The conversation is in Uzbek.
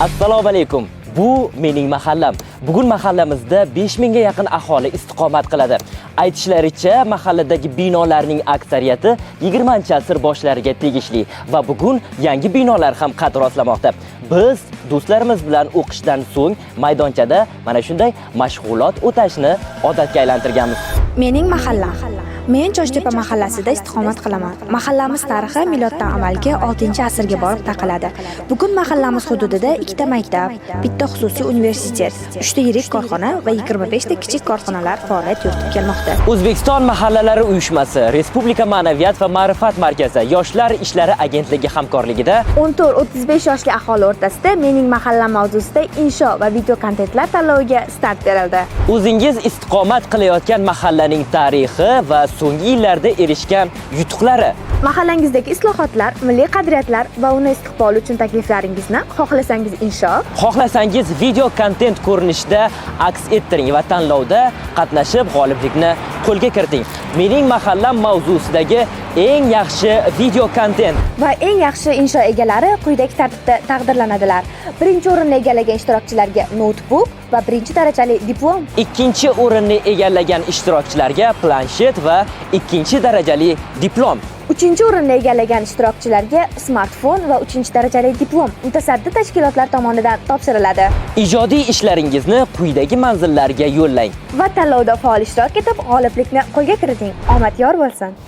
Assalomu alaykum. Bu mening mahallam. Bugun mahallamizda 5000 ga yaqin aholi istiqomat qiladi. Aytishlaricha, mahalladagi binolarning aksariyati 20-asr boshlariga tegishli va bugun yangi binolar ham qad rostlamoqda. Biz do'stlarimiz bilan o'qishdan so'ng maydonchada mana shunday mashg'ulot o'tashni odatga aylantirganmiz. Mening mahallam. Men Choshtepa mahallasida istiqomat qilaman. Mahallamiz tarixi miloddan avvalgi 6-asrga borib taqaladi. Bugun mahallamiz hududida 2 maktab, bitta xususiy universitet, 3 ta yirik korxona va 25 ta kichik korxonalar faoliyat yuritib kelmoqda. O'zbekiston mahallalari uyushmasi, Respublika ma'naviyat va ma'rifat markazi, Yoshlar ishlari agentligi hamkorligida 14-35 yoshli aholi o'rtasida Mening mahallam mavzusida insho va video kontentlar tanloviga start berildi. O'zingiz istiqomat qilayotgan mahallaning tarixi va so'nggi yillarda erishgan yutuqlari, Mahallangizdagi islohotlar, milliy qadriyatlar va uni istiqboli uchun takliflaringizni xohlasangiz insho, xohlasangiz video kontent ko'rinishida aks ettiring va tanlovda qatnashib g'oliblikni qo'lga kiriting. Mening mahallam mavzusidagi eng yaxshi video kontent va eng yaxshi insho egalari quyidagi tartibda taqdirlanadilar. Birinchi o'rinni egallagan ishtirokchilarga notebook va birinchi darajali diplom. Ikkinchi o'rinni egallagan ishtirokchilarga planshet va ikkinchi darajali diplom. Uchinchi o'rinni egallagan ishtirokchilarga smartfon va 3-darajali diplom mutasaddi tashkilotlar tomonidan topshiriladi. Ijodiy ishlaringizni quyidagi manzillarga yo'llang Va tanlovda faol ishtirok etib, g'oliblikni qo'lga kiriting. Omad yor bo'lsin.